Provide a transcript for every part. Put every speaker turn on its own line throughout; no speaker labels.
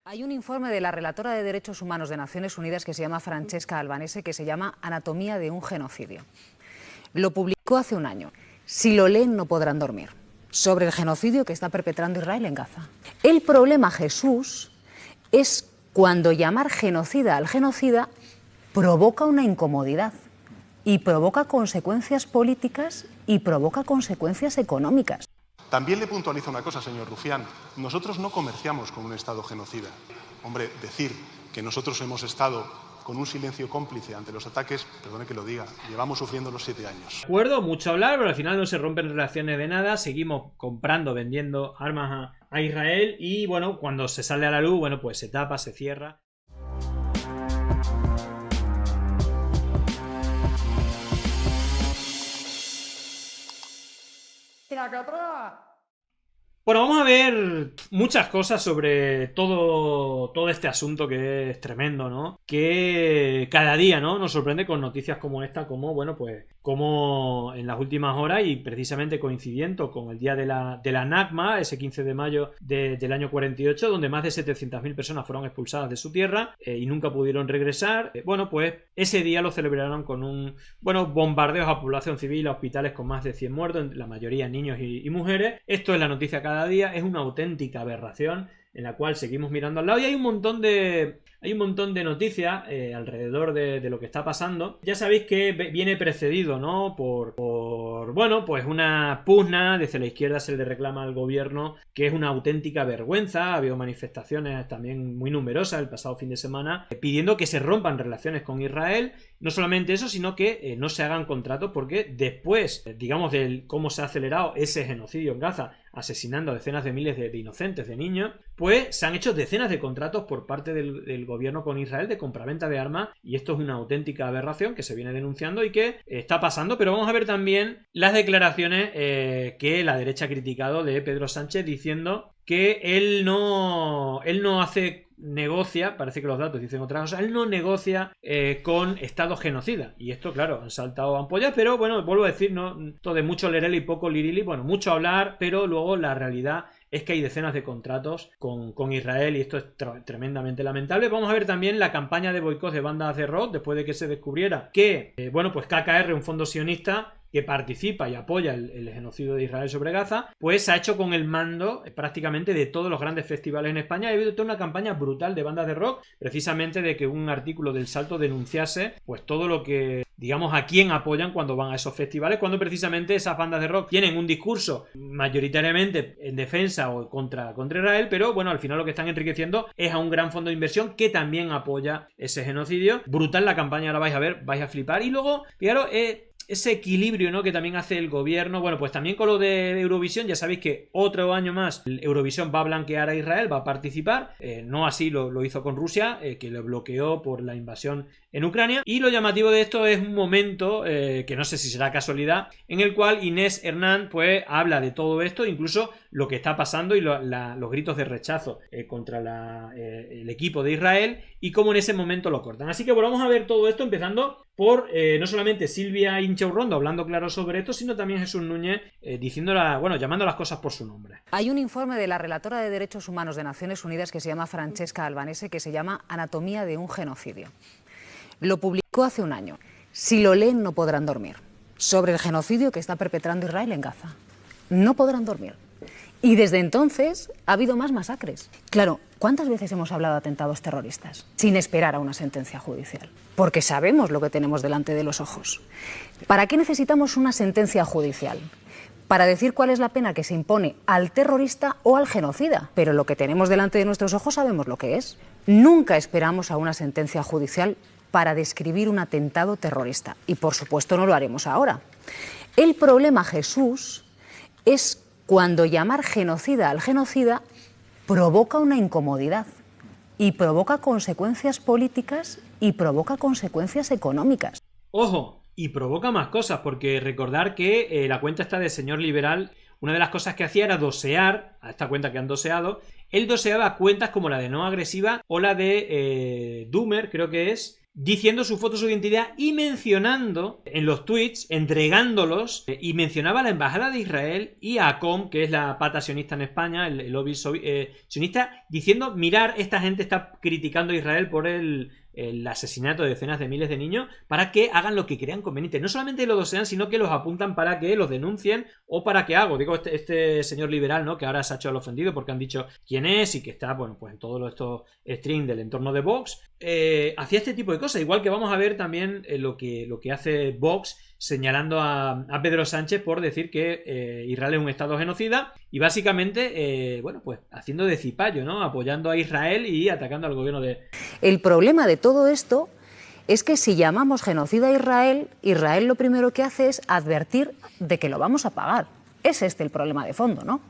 Hay un informe de la relatora de Derechos Humanos de Naciones Unidas que se llama Francesca Albanese, que se llama Anatomía de un genocidio. Lo publicó hace un año. Si lo leen no podrán dormir. Sobre el genocidio que está perpetrando Israel en Gaza. El problema, Jesús, es cuando llamar genocida al genocida provoca una incomodidad y provoca consecuencias políticas y provoca consecuencias económicas.
También le puntualizo una cosa, señor Rufián. Nosotros no comerciamos con un Estado genocida. Hombre, decir que nosotros hemos estado con un silencio cómplice ante los ataques, perdone que lo diga, llevamos sufriendo los 7 años.
De acuerdo, mucho hablar, pero al final no se rompen relaciones de nada. Seguimos comprando, vendiendo armas a Israel y, bueno, cuando se sale a la luz, bueno, pues se tapa, se cierra. Bueno, vamos a ver muchas cosas sobre todo este asunto que es tremendo, ¿no? Que cada día, ¿no?, nos sorprende con noticias como esta, como, bueno, pues, como en las últimas horas y precisamente coincidiendo con el día de la Nakba, ese 15 de mayo del año 48, donde más de 700.000 personas fueron expulsadas de su tierra y nunca pudieron regresar. Bueno, pues ese día lo celebraron con bombardeos a población civil, a hospitales con más de 100 muertos, la mayoría niños y mujeres. Esto es la noticia cada día, es una auténtica aberración en la cual seguimos mirando al lado y hay un montón de noticias alrededor de lo que está pasando. Ya sabéis que viene precedido, ¿no?, por bueno, pues una pugna desde la izquierda. Se le reclama al gobierno, que es una auténtica vergüenza. Ha habido manifestaciones también muy numerosas el pasado fin de semana pidiendo que se rompan relaciones con Israel. No solamente eso, sino que no se hagan contratos, porque después, digamos, de cómo se ha acelerado ese genocidio en Gaza, asesinando a decenas de miles de inocentes, de niños, pues se han hecho decenas de contratos por parte del gobierno con Israel de compraventa de armas, y esto es una auténtica aberración que se viene denunciando y que está pasando. Pero vamos a ver también las declaraciones que la derecha ha criticado de Pedro Sánchez, diciendo que él no negocia, parece que los datos dicen otra cosa, él no negocia con estados genocidas. Y esto, claro, han saltado ampollas, pero bueno, vuelvo a decir, no, todo de mucho lerele y poco lirili, bueno, mucho hablar, pero luego la realidad es que hay decenas de contratos con Israel y esto es tremendamente lamentable. Vamos a ver también la campaña de boicot de bandas de rock después de que se descubriera que, bueno, pues KKR, un fondo sionista que participa y apoya el genocidio de Israel sobre Gaza, pues ha hecho con el mando prácticamente de todos los grandes festivales en España. Ha habido toda una campaña brutal de bandas de rock, precisamente de que un artículo del Salto denunciase pues todo lo que, digamos, a quién apoyan cuando van a esos festivales, cuando precisamente esas bandas de rock tienen un discurso mayoritariamente en defensa o contra Israel, pero bueno, al final lo que están enriqueciendo es a un gran fondo de inversión que también apoya ese genocidio. Brutal la campaña, ahora vais a ver, vais a flipar. Y luego, fijaros, ese equilibrio, ¿no?, que también hace el gobierno. Bueno, pues también con lo de Eurovisión, ya sabéis que otro año más Eurovisión va a blanquear a Israel, va a participar, no así lo hizo con Rusia, que lo bloqueó por la invasión en Ucrania. Y lo llamativo de esto es un momento, que no sé si será casualidad, en el cual Inés Hernán pues habla de todo esto, incluso lo que está pasando y los gritos de rechazo contra el equipo de Israel, y cómo en ese momento lo cortan. Así que bueno, vamos a ver todo esto, empezando por no solamente Silvia Inchaurrondo hablando claro sobre esto, sino también Jesús Núñez llamando las cosas por su nombre.
Hay un informe de la relatora de Derechos Humanos de Naciones Unidas que se llama Francesca Albanese, que se llama Anatomía de un genocidio. Lo publicó hace un año. Si lo leen no podrán dormir. Sobre el genocidio que está perpetrando Israel en Gaza. No podrán dormir. Y desde entonces ha habido más masacres. Claro, ¿cuántas veces hemos hablado de atentados terroristas sin esperar a una sentencia judicial? Porque sabemos lo que tenemos delante de los ojos. ¿Para qué necesitamos una sentencia judicial? Para decir cuál es la pena que se impone al terrorista o al genocida. Pero lo que tenemos delante de nuestros ojos sabemos lo que es. Nunca esperamos a una sentencia judicial para describir un atentado terrorista. Y por supuesto no lo haremos ahora. El problema, Jesús, es cuando llamar genocida al genocida provoca una incomodidad y provoca consecuencias políticas y provoca consecuencias económicas.
¡Ojo! Y provoca más cosas, porque recordar que la cuenta esta de Señor Liberal, una de las cosas que hacía era dosear, a esta cuenta que han doseado, él doseaba cuentas como la de No Agresiva o la de Doomer, creo que es, diciendo su foto, su identidad y mencionando en los tweets, entregándolos, y mencionaba a la Embajada de Israel y a ACOM, que es la pata sionista en España, el lobby sionista, diciendo, mirar, esta gente está criticando a Israel por el asesinato de decenas de miles de niños, para que hagan lo que crean conveniente. No solamente lo desean, sino que los apuntan para que los denuncien o para que digo, este señor liberal, ¿no? Que ahora se ha hecho el ofendido porque han dicho quién es y que está, bueno, pues en todos estos streams del entorno de Vox, hacía este tipo de cosas. Igual que vamos a ver también lo que hace Vox, señalando a Pedro Sánchez por decir que Israel es un estado genocida y básicamente, bueno, pues haciendo de cipayo, ¿no? Apoyando a Israel y atacando al gobierno de...
El problema de todo esto es que si llamamos genocida a Israel, Israel lo primero que hace es advertir de que lo vamos a pagar. Es este el problema de fondo, ¿no?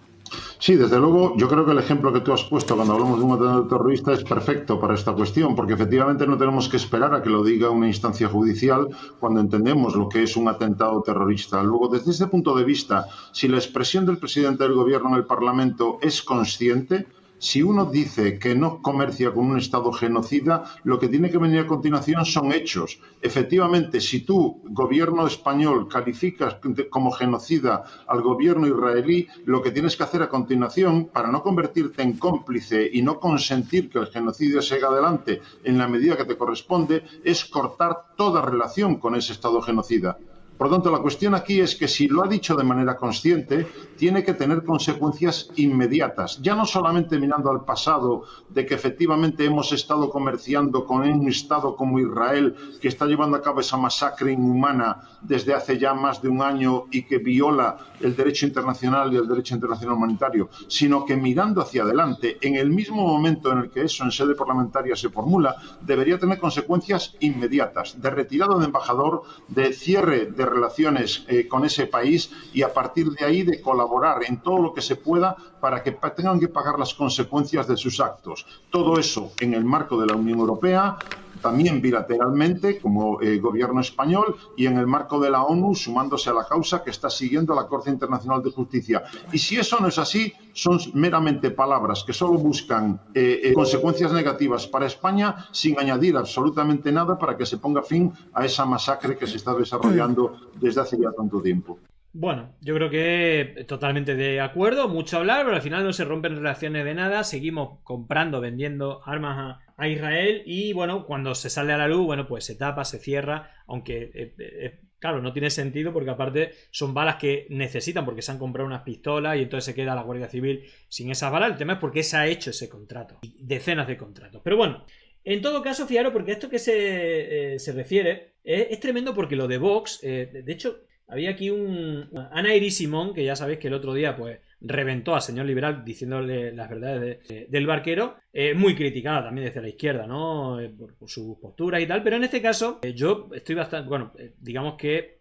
Sí, desde luego, yo creo que el ejemplo que tú has puesto cuando hablamos de un atentado terrorista es perfecto para esta cuestión, porque efectivamente no tenemos que esperar a que lo diga una instancia judicial cuando entendemos lo que es un atentado terrorista. Luego, desde ese punto de vista, si la expresión del presidente del gobierno en el Parlamento es consciente, si uno dice que no comercia con un Estado genocida, lo que tiene que venir a continuación son hechos. Efectivamente, si tú, gobierno español, calificas como genocida al gobierno israelí, lo que tienes que hacer a continuación, para no convertirte en cómplice y no consentir que el genocidio siga adelante en la medida que te corresponde, es cortar toda relación con ese Estado genocida. Por lo tanto, la cuestión aquí es que si lo ha dicho de manera consciente, tiene que tener consecuencias inmediatas. Ya no solamente mirando al pasado de que efectivamente hemos estado comerciando con un Estado como Israel que está llevando a cabo esa masacre inhumana desde hace ya más de un año y que viola el derecho internacional y el derecho internacional humanitario, sino que mirando hacia adelante, en el mismo momento en el que eso en sede parlamentaria se formula, debería tener consecuencias inmediatas, de retirada de embajador, de cierre de relaciones con ese país y a partir de ahí de colaborar en todo lo que se pueda para que tengan que pagar las consecuencias de sus actos. Todo eso en el marco de la Unión Europea, también bilateralmente como gobierno español y en el marco de la ONU, sumándose a la causa que está siguiendo la Corte Internacional de Justicia. Y si eso no es así, son meramente palabras que solo buscan consecuencias negativas para España sin añadir absolutamente nada para que se ponga fin a esa masacre que se está desarrollando desde hace ya tanto tiempo.
Bueno, yo creo que totalmente de acuerdo, mucho hablar, pero al final no se rompen relaciones de nada, seguimos comprando, vendiendo armas a Israel y bueno, cuando se sale a la luz, bueno, pues se tapa, se cierra, aunque claro, no tiene sentido porque aparte son balas que necesitan porque se han comprado unas pistolas y entonces se queda la Guardia Civil sin esas balas. El tema es por qué se ha hecho ese contrato, decenas de contratos, pero bueno. En todo caso, fijaros, porque esto que se refiere es tremendo porque lo de Vox, de hecho, había aquí Ana Iris Simón, que ya sabéis que el otro día pues reventó al señor liberal diciéndole las verdades del barquero, muy criticada también desde la izquierda, ¿no? Por sus posturas y tal, pero en este caso yo estoy bastante, bueno, digamos que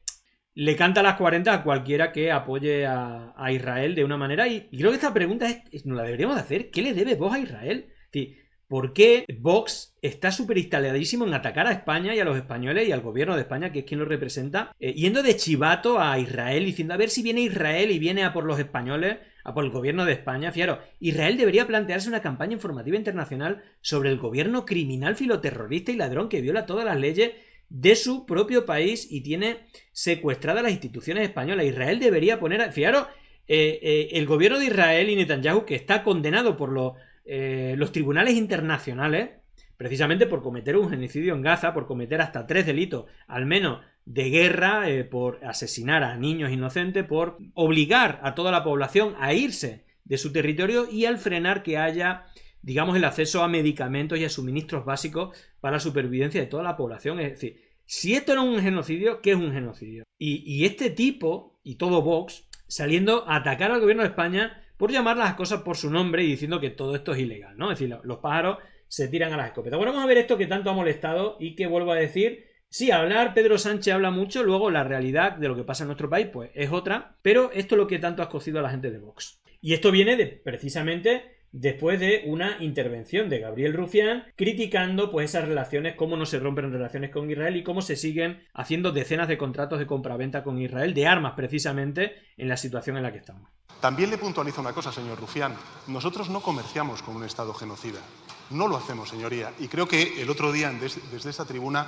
le canta las 40 a cualquiera que apoye a Israel de una manera y creo que esta pregunta nos la deberíamos de hacer, ¿qué le debe Vox a Israel? Es decir, ¿por qué Vox está súper instaladísimo en atacar a España y a los españoles y al gobierno de España, que es quien lo representa, yendo de chivato a Israel, diciendo a ver si viene Israel y viene a por los españoles, a por el gobierno de España? Fijaros, Israel debería plantearse una campaña informativa internacional sobre el gobierno criminal, filoterrorista y ladrón que viola todas las leyes de su propio país y tiene secuestradas las instituciones españolas. Israel debería poner, fijaros, el gobierno de Israel y Netanyahu, que está condenado por los tribunales internacionales, precisamente por cometer un genocidio en Gaza, por cometer hasta 3 delitos, al menos de guerra, por asesinar a niños inocentes, por obligar a toda la población a irse de su territorio y al frenar que haya, digamos, el acceso a medicamentos y a suministros básicos para la supervivencia de toda la población. Es decir, si esto no es un genocidio, ¿qué es un genocidio? Y este tipo, y todo Vox, saliendo a atacar al gobierno de España por llamar las cosas por su nombre y diciendo que todo esto es ilegal, ¿no? Es decir, los pájaros se tiran a las escopetas. Bueno, vamos a ver esto que tanto ha molestado y que vuelvo a decir, sí, hablar, Pedro Sánchez habla mucho, luego la realidad de lo que pasa en nuestro país pues es otra, pero esto es lo que tanto ha escocido a la gente de Vox. Y esto viene precisamente después de una intervención de Gabriel Rufián criticando pues esas relaciones, cómo no se rompen relaciones con Israel y cómo se siguen haciendo decenas de contratos de compraventa con Israel, de armas precisamente, en la situación en la que estamos.
También le puntualizo una cosa, señor Rufián. Nosotros no comerciamos con un Estado genocida. No lo hacemos, señoría. Y creo que el otro día, desde esta tribuna,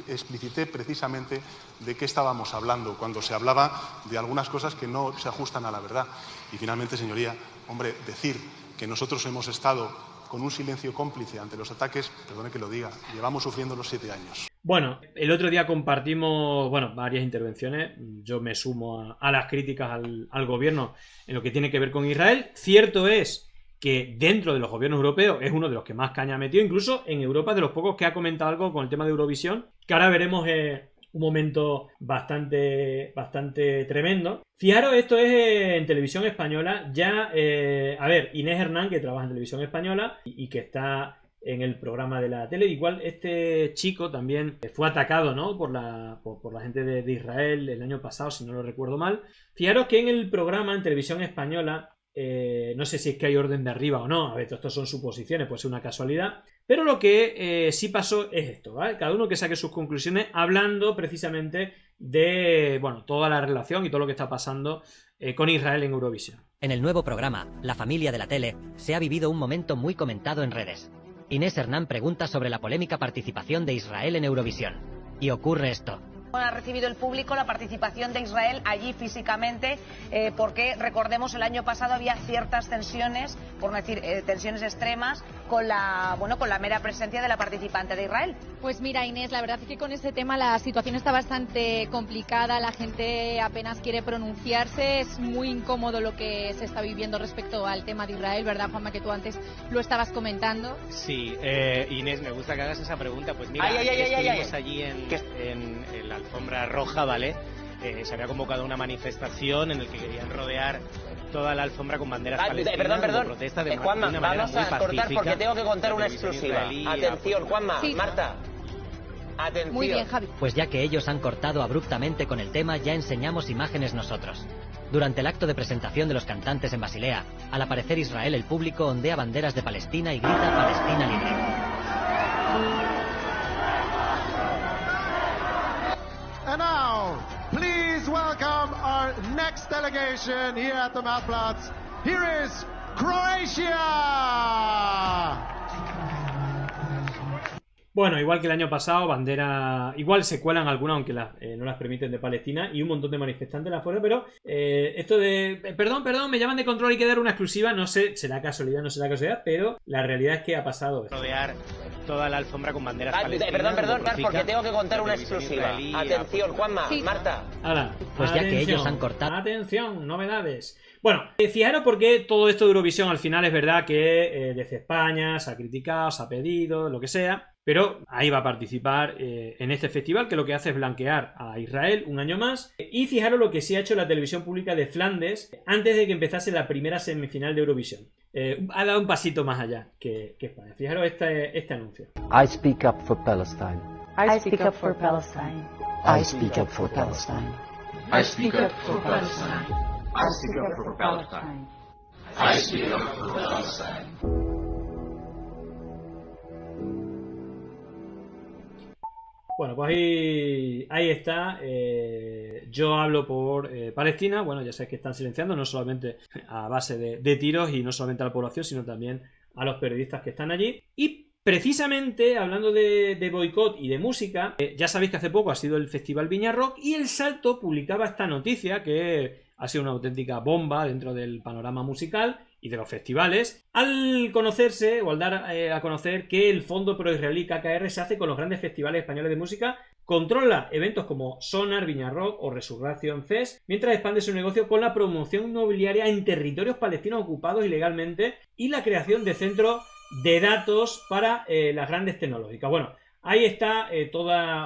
explicité precisamente de qué estábamos hablando, cuando se hablaba de algunas cosas que no se ajustan a la verdad. Y finalmente, señoría, hombre, decir que nosotros hemos estado con un silencio cómplice ante los ataques, perdone que lo diga, llevamos sufriendo los 7 años.
Bueno, el otro día compartimos, varias intervenciones. Yo me sumo a las críticas al gobierno en lo que tiene que ver con Israel. Cierto es que dentro de los gobiernos europeos es uno de los que más caña ha metido, incluso en Europa de los pocos que ha comentado algo con el tema de Eurovisión, que ahora veremos un momento bastante tremendo. Fijaros, esto es en televisión española, ya, Inés Hernán, que trabaja en televisión española y que está en el programa de la tele, igual este chico también fue atacado, ¿no?, por la gente de Israel el año pasado, si no lo recuerdo mal. Fijaros que en el programa en televisión española, no sé si es que hay orden de arriba o no, a ver, estos son suposiciones, puede ser una casualidad, pero lo que sí pasó es esto, ¿vale? Cada uno que saque sus conclusiones hablando precisamente de, toda la relación y todo lo que está pasando con Israel en Eurovisión.
En el nuevo programa, La Familia de la Tele, se ha vivido un momento muy comentado en redes. Inés Hernán pregunta sobre la polémica participación de Israel en Eurovisión. Y ocurre esto.
Ha recibido el público la participación de Israel allí físicamente, porque recordemos el año pasado había ciertas tensiones, por no decir tensiones extremas, con la mera presencia de la participante de Israel.
Pues mira, Inés, la verdad es que con este tema la situación está bastante complicada, la gente apenas quiere pronunciarse, es muy incómodo lo que se está viviendo respecto al tema de Israel, ¿verdad, Juanma, que tú antes lo estabas comentando?
Sí, Inés, me gusta que hagas esa pregunta. Pues mira, estuvimos allí en la alfombra roja, ¿vale? Se había convocado una manifestación en la que querían rodear toda la alfombra con banderas palestinas.
Perdón.
Protesta de
Juanma,
una manera
vamos a cortar porque tengo que contar una exclusiva. Atención, Juanma,
sí.
Marta. Atención.
Muy bien, Javi.
Pues ya que ellos han cortado abruptamente con el tema, ya enseñamos imágenes nosotros. Durante el acto de presentación de los cantantes en Basilea, al aparecer Israel, el público ondea banderas de Palestina y grita Palestina libre.
And now, please welcome our next delegation here at the Mouthplatz. Here is Croatia.
Bueno, igual que el año pasado, igual se cuelan algunas, aunque no las permiten, de Palestina, y un montón de manifestantes de afuera, pero esto de, perdón, me llaman de control y que dar una exclusiva, no sé, será casualidad, no será casualidad, pero la realidad es que ha pasado esto.
Rodear toda la alfombra con banderas palestinas.
Perdón, porque tengo que contar una exclusiva. Atención, Juanma, sí. Marta.
Ahora,
pues ya que ellos han cortado.
Atención, novedades. Bueno, fijaros porque todo esto de Eurovisión al final es verdad que desde España se ha criticado, se ha pedido, lo que sea, pero ahí va a participar en este festival, que lo que hace es blanquear a Israel un año más. Y fijaros lo que sí ha hecho la televisión pública de Flandes antes de que empezase la primera semifinal de Eurovisión. Ha dado un pasito más allá que España. Fijaros este anuncio.
I speak up for Palestine.
I speak up for Palestine.
I speak up for Palestine.
I speak up for Palestine.
I speak up for Palestine.
I speak up for Palestine.
Bueno, pues ahí está. Yo hablo por Palestina. Bueno, ya sabéis que están silenciando, no solamente a base de tiros y no solamente a la población, sino también a los periodistas que están allí. Y precisamente, hablando de boicot y de música, ya sabéis que hace poco ha sido el Festival Viña Rock y El Salto publicaba esta noticia que ha sido una auténtica bomba dentro del panorama musical y de los festivales, al conocerse o al dar a conocer que el Fondo Pro-Israelí KKR se hace con los grandes festivales españoles de música, controla eventos como Sonar, Viña Rock o Resurrection Fest, mientras expande su negocio con la promoción inmobiliaria en territorios palestinos ocupados ilegalmente y la creación de centros de datos para las grandes tecnológicas. Bueno, ahí está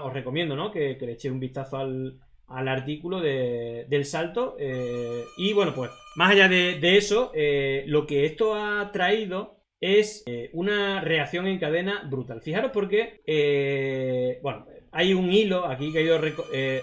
os recomiendo, ¿no?, que le echéis un vistazo al artículo del Salto. Y bueno, pues más allá de eso, lo que esto ha traído es una reacción en cadena brutal. Fijaros porque hay un hilo aquí que ha ido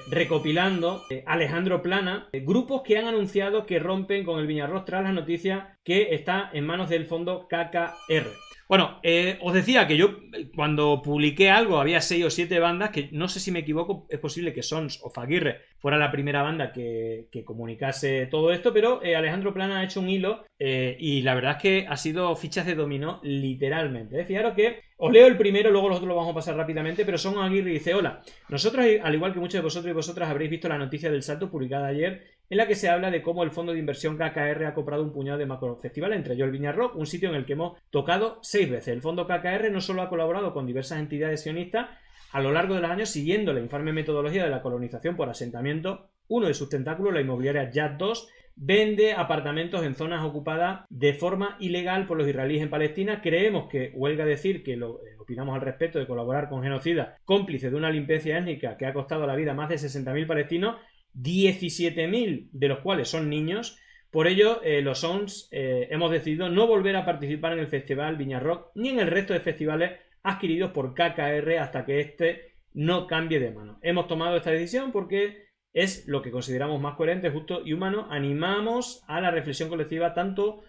recopilando Alejandro Plana, grupos que han anunciado que rompen con el Viña Rock tras la noticia que está en manos del fondo KKR. Bueno, os decía que yo cuando publiqué algo había 6 o 7 bandas, que no sé si me equivoco, es posible que Sons o Faguirre fuera la primera banda que comunicase todo esto, pero Alejandro Plana ha hecho un hilo y la verdad es que ha sido fichas de dominó literalmente. Fijaros que os leo el primero, luego los otros lo vamos a pasar rápidamente, pero Son Aguirre dice: hola, nosotros, al igual que muchos de vosotros y vosotras, habréis visto la noticia del salto publicada ayer, en la que se habla de cómo el fondo de inversión KKR ha comprado un puñado de macrofestivales, entre ellos el Viña Rock, un sitio en el que hemos tocado 6 veces. El fondo KKR no solo ha colaborado con diversas entidades sionistas a lo largo de los años siguiendo la infame metodología de la colonización por asentamiento. Uno de sus tentáculos, la inmobiliaria Yad 2, vende apartamentos en zonas ocupadas de forma ilegal por los israelíes en Palestina. Creemos que, huelga decir que opinamos al respecto de colaborar con genocidas cómplices de una limpieza étnica que ha costado la vida a más de 60.000 palestinos, 17.000 de los cuales son niños. Por ello, los Sons hemos decidido no volver a participar en el Festival Viña Rock ni en el resto de festivales adquiridos por KKR hasta que este no cambie de mano. Hemos tomado esta decisión porque es lo que consideramos más coherente, justo y humano. Animamos a la reflexión colectiva, tanto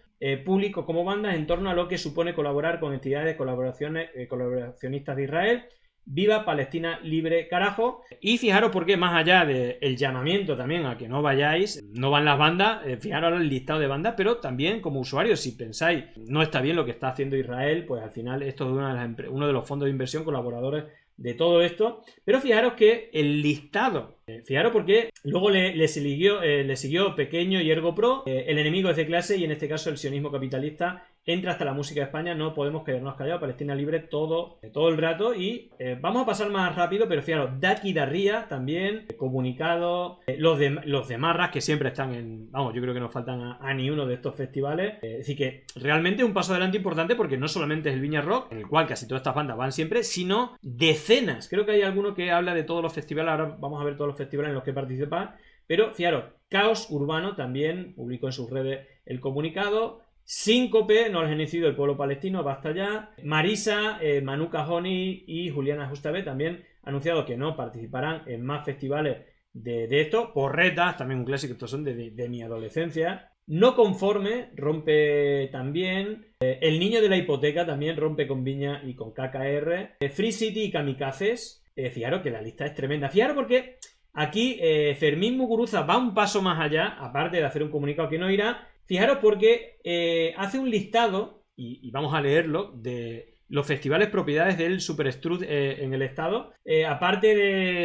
público como bandas, en torno a lo que supone colaborar con entidades colaboracionistas de Israel. ¡Viva Palestina libre, carajo! Y fijaros porque más allá del llamamiento también a que no vayáis, no van las bandas, fijaros ahora el listado de bandas, pero también como usuarios, si pensáis no está bien lo que está haciendo Israel, pues al final esto es uno de los fondos de inversión colaboradores de todo esto. Pero fijaros que el listado, fijaros porque luego le siguió Pequeño y Ergo Pro, el enemigo es de clase y en este caso el sionismo capitalista entra hasta la música de España. No podemos quedarnos callados, Palestina libre todo el rato. Y vamos a pasar más rápido, pero fijaros, Daki Darría también, comunicado, los de Marras, que siempre están en, vamos, yo creo que no faltan a ni uno de estos festivales. Es decir que realmente es un paso adelante importante, porque no solamente es el Viña Rock, en el cual casi todas estas bandas van siempre, sino decenas. Creo que hay alguno que habla de todos los festivales, ahora vamos a ver todos los festivales en los que participan. Pero fijaros, Caos Urbano también publicó en sus redes el comunicado. Síncope, no el genocidio del pueblo palestino, basta ya. Marisa, Manu Cajoni y Juliana Justavé también han anunciado que no participarán en más festivales de esto. Porretas, también un clásico, estos son de mi adolescencia. No Conforme rompe también. El Niño de la Hipoteca también rompe con Viña y con KKR. Free City y Kamikazes. Fijaros que la lista es tremenda. Fijaros porque aquí Fermín Muguruza va un paso más allá, aparte de hacer un comunicado que no irá. Fijaros porque hace un listado, y vamos a leerlo, de los festivales propiedades del Superstrut en el estado. Aparte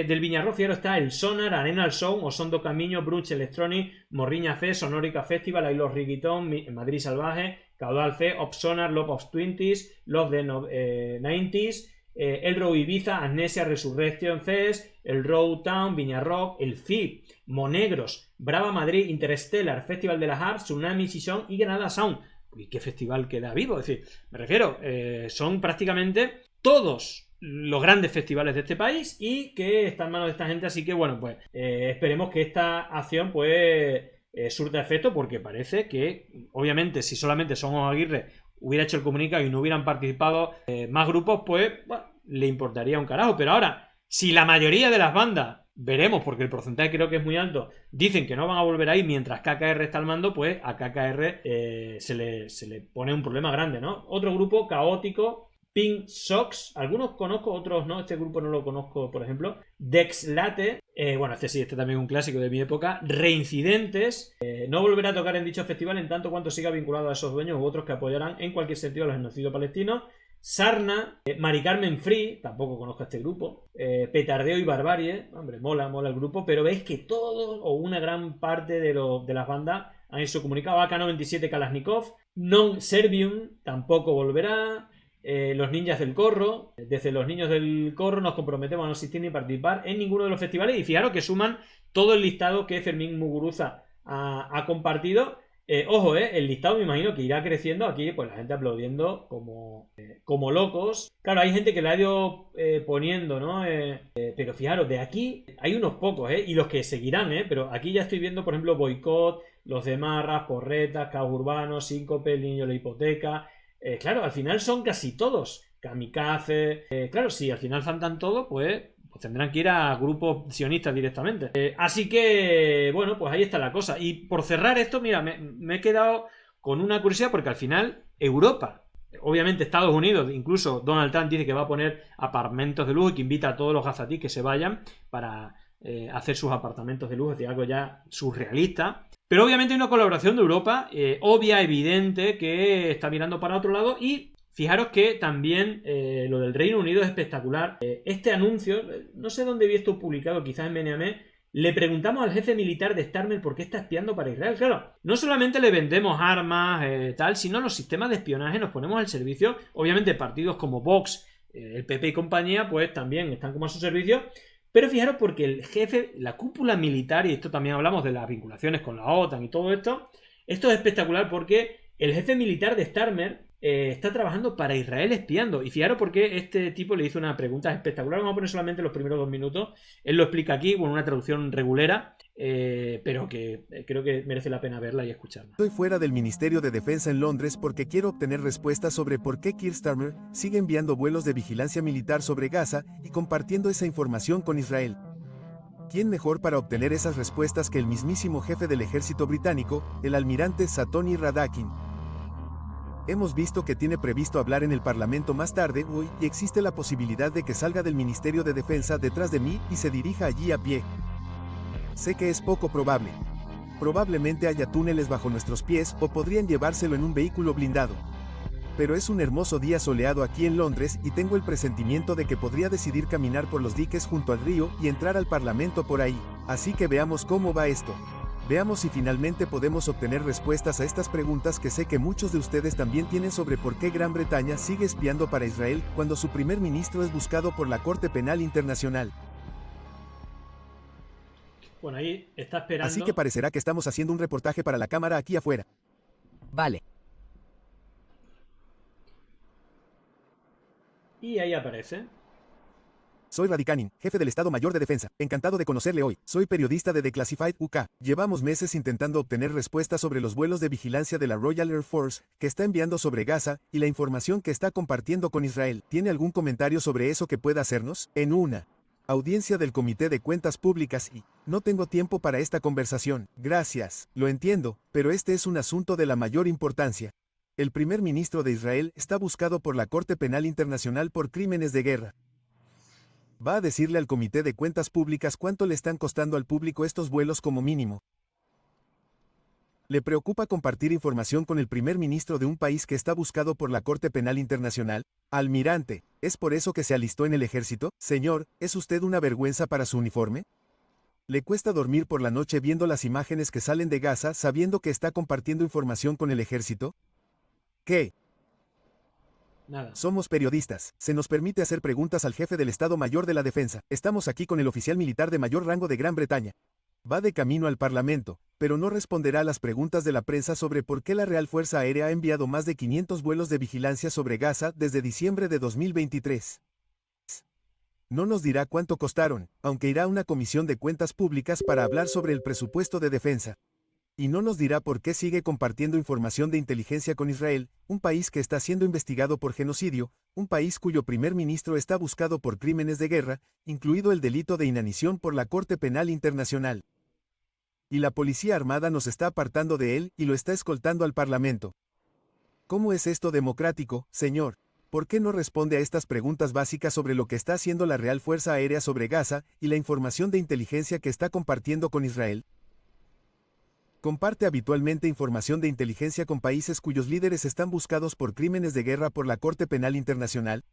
del Viña Rock, fijaros, está el Sonar, Arena al Sound, Osondo Camiño, Brunch Electronic, Morriña Fe, Sonórica Festival, Ailos Riquitón, Madrid Salvaje, Caudal Fe, Opsonar, Love of 20s, Love de 90s, el Row Ibiza, Amnesia Resurrection Fest, el Row Town, Viña Rock, el FIP, Monegros, Brava Madrid, Interstellar, Festival de las Arts, Tsunami Season y Granada Sound. ¿Y qué festival queda vivo? Es decir, me refiero, son prácticamente todos los grandes festivales de este país y que están en manos de esta gente. Así que bueno, pues esperemos que esta acción pues surta efecto, porque parece que obviamente si solamente Son Aguirre hubiera hecho el comunicado y no hubieran participado más grupos, pues bueno, le importaría un carajo. Pero ahora, si la mayoría de las bandas, veremos, porque el porcentaje creo que es muy alto, dicen que no van a volver ahí mientras KKR está al mando, pues a KKR se le pone un problema grande, ¿no? Otro grupo, Caótico, Pink Socks, algunos conozco, otros no, este grupo no lo conozco, por ejemplo. Dexlate, bueno, este también es un clásico de mi época. Reincidentes, no volverá a tocar en dicho festival en tanto cuanto siga vinculado a esos dueños u otros que apoyarán en cualquier sentido a los genocidios palestinos. Sarna, Mari Carmen Free, tampoco conozco a este grupo. Petardeo y Barbarie, hombre, mola el grupo, pero veis que todos o una gran parte de las bandas han hecho comunicado. AK-97 Kalashnikov, Non Servium tampoco volverá. Los Ninjas del Corro, desde los Niños del Corro nos comprometemos a no asistir ni participar en ninguno de los festivales. Y fijaros que suman todo el listado que Fermín Muguruza ha compartido. Ojo, el listado me imagino que irá creciendo. Aquí pues la gente aplaudiendo como locos. Claro, hay gente que la ha ido poniendo, ¿no? Pero fijaros, de aquí hay unos pocos, y los que seguirán, pero aquí ya estoy viendo, por ejemplo, Boicot, los de Marras, Porretas, Caos Urbano, Síncope, El Niño de la Hipoteca. Claro, al final son casi todos. Kamikaze. Claro, si al final faltan todos, pues tendrán que ir a grupos sionistas directamente. Así que, bueno, pues ahí está la cosa. Y por cerrar esto, mira, me he quedado con una curiosidad, porque al final Europa Obviamente Estados Unidos, incluso Donald Trump dice que va a poner apartamentos de lujo y que invita a todos los gazatíes que se vayan para hacer sus apartamentos de lujo, es decir, algo ya surrealista. Pero obviamente hay una colaboración de Europa, obvia, evidente, que está mirando para otro lado. Y fijaros que también lo del Reino Unido es espectacular. Este anuncio, no sé dónde vi esto publicado, quizás en Meneame, le preguntamos al jefe militar de Starmer por qué está espiando para Israel. Claro, no solamente le vendemos armas, tal, sino los sistemas de espionaje nos ponemos al servicio. Obviamente partidos como Vox, el PP y compañía, pues también están como a su servicio. Pero fijaros porque el jefe, la cúpula militar, y esto también hablamos de las vinculaciones con la OTAN y todo esto es espectacular porque el jefe militar de Starmer está trabajando para Israel espiando. Y fijaros porque este tipo le hizo una pregunta espectacular. Vamos a poner solamente los primeros 2 minutos. Él lo explica aquí con una traducción regulera, pero que creo que merece la pena verla y escucharla.
Estoy fuera del Ministerio de Defensa en Londres porque quiero obtener respuestas sobre por qué Keir Starmer sigue enviando vuelos de vigilancia militar sobre Gaza y compartiendo esa información con Israel. ¿Quién mejor para obtener esas respuestas que el mismísimo jefe del ejército británico, el almirante Satoni Radakin? Hemos visto que tiene previsto hablar en el Parlamento más tarde hoy y existe la posibilidad de que salga del Ministerio de Defensa detrás de mí y se dirija allí a pie. Sé que es poco probable. Probablemente haya túneles bajo nuestros pies o podrían llevárselo en un vehículo blindado. Pero es un hermoso día soleado aquí en Londres y tengo el presentimiento de que podría decidir caminar por los diques junto al río y entrar al Parlamento por ahí. Así que veamos cómo va esto. Veamos si finalmente podemos obtener respuestas a estas preguntas que sé que muchos de ustedes también tienen sobre por qué Gran Bretaña sigue espiando para Israel cuando su primer ministro es buscado por la Corte Penal Internacional.
Bueno, ahí está esperando.
Así que parecerá que estamos haciendo un reportaje para la cámara aquí afuera.
Vale.
Y ahí aparece.
Soy Radikanin, jefe del Estado Mayor de Defensa. Encantado de conocerle hoy. Soy periodista de Declassified UK. Llevamos meses intentando obtener respuestas sobre los vuelos de vigilancia de la Royal Air Force que está enviando sobre Gaza y la información que está compartiendo con Israel. ¿Tiene algún comentario sobre eso que pueda hacernos? En una audiencia del Comité de Cuentas Públicas y no tengo tiempo para esta conversación. Gracias. Lo entiendo, pero este es un asunto de la mayor importancia. El primer ministro de Israel está buscado por la Corte Penal Internacional por crímenes de guerra. ¿Va a decirle al Comité de Cuentas Públicas cuánto le están costando al público estos vuelos como mínimo? ¿Le preocupa compartir información con el primer ministro de un país que está buscado por la Corte Penal Internacional? Almirante, ¿es por eso que se alistó en el ejército? Señor, ¿es usted una vergüenza para su uniforme? ¿Le cuesta dormir por la noche viendo las imágenes que salen de Gaza sabiendo que está compartiendo información con el ejército? ¿Qué?
Nada.
Somos periodistas. Se nos permite hacer preguntas al jefe del Estado Mayor de la Defensa. Estamos aquí con el oficial militar de mayor rango de Gran Bretaña. Va de camino al Parlamento, pero no responderá a las preguntas de la prensa sobre por qué la Real Fuerza Aérea ha enviado más de 500 vuelos de vigilancia sobre Gaza desde diciembre de 2023. No nos dirá cuánto costaron, aunque irá a una comisión de cuentas públicas para hablar sobre el presupuesto de defensa. Y no nos dirá por qué sigue compartiendo información de inteligencia con Israel, un país que está siendo investigado por genocidio, un país cuyo primer ministro está buscado por crímenes de guerra, incluido el delito de inanición por la Corte Penal Internacional. Y la Policía Armada nos está apartando de él y lo está escoltando al Parlamento. ¿Cómo es esto democrático, señor? ¿Por qué no responde a estas preguntas básicas sobre lo que está haciendo la Real Fuerza Aérea sobre Gaza y la información de inteligencia que está compartiendo con Israel? Comparte habitualmente información de inteligencia con países cuyos líderes están buscados por crímenes de guerra por la Corte Penal Internacional.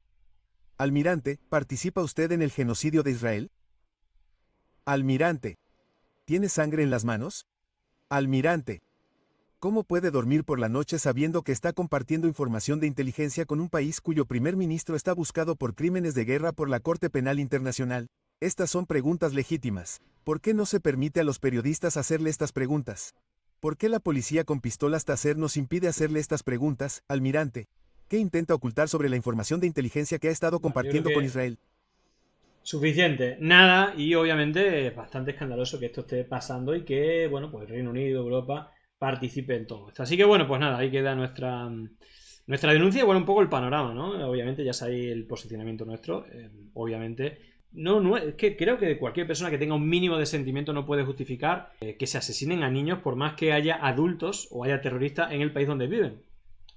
Almirante, ¿participa usted en el genocidio de Israel? Almirante, ¿tiene sangre en las manos? Almirante, ¿cómo puede dormir por la noche sabiendo que está compartiendo información de inteligencia con un país cuyo primer ministro está buscado por crímenes de guerra por la Corte Penal Internacional? Estas son preguntas legítimas. ¿Por qué no se permite a los periodistas hacerle estas preguntas? ¿Por qué la policía con pistolas Taser nos impide hacerle estas preguntas, almirante? ¿Qué intenta ocultar sobre la información de inteligencia que ha estado compartiendo con Israel?
Suficiente, nada, y obviamente es bastante escandaloso que esto esté pasando y que, bueno, pues Reino Unido, Europa participe en todo esto. Así que bueno, pues nada, ahí queda nuestra denuncia y bueno, un poco el panorama, ¿no? Obviamente ya sabéis el posicionamiento nuestro, obviamente. No, es que creo que cualquier persona que tenga un mínimo de sentimiento no puede justificar que se asesinen a niños por más que haya adultos o haya terroristas en el país donde viven.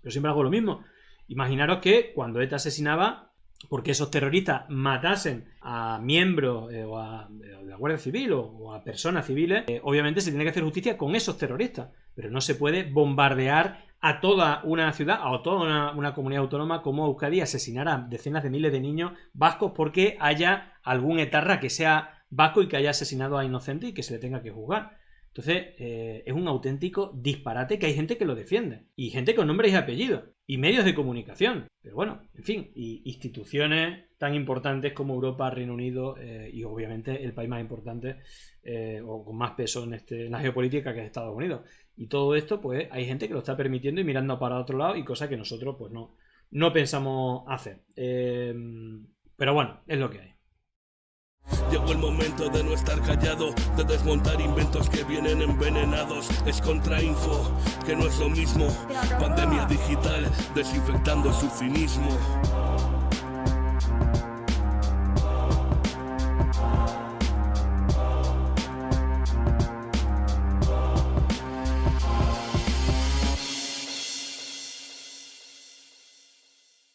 Pero siempre hago lo mismo. Imaginaros que cuando ETA asesinaba, porque esos terroristas matasen a miembros de la Guardia Civil o a personas civiles, obviamente se tiene que hacer justicia con esos terroristas, pero no se puede bombardear a toda una ciudad, a toda una comunidad autónoma como Euskadi, asesinar a decenas de miles de niños vascos porque haya algún etarra que sea vasco y que haya asesinado a inocentes y que se le tenga que juzgar. Entonces, es un auténtico disparate que hay gente que lo defiende. Y gente con nombres y apellidos. Y medios de comunicación. Pero bueno, en fin. Y instituciones tan importantes como Europa, Reino Unido y obviamente el país más importante o con más peso en la geopolítica, que es Estados Unidos. Y todo esto, pues hay gente que lo está permitiendo y mirando para otro lado y cosas que nosotros pues no pensamos hacer. Pero bueno, es lo que hay.
Llegó el momento de no estar callado, de desmontar inventos que vienen envenenados. Es contrainfo, que no es lo mismo. Pandemia digital, desinfectando su cinismo.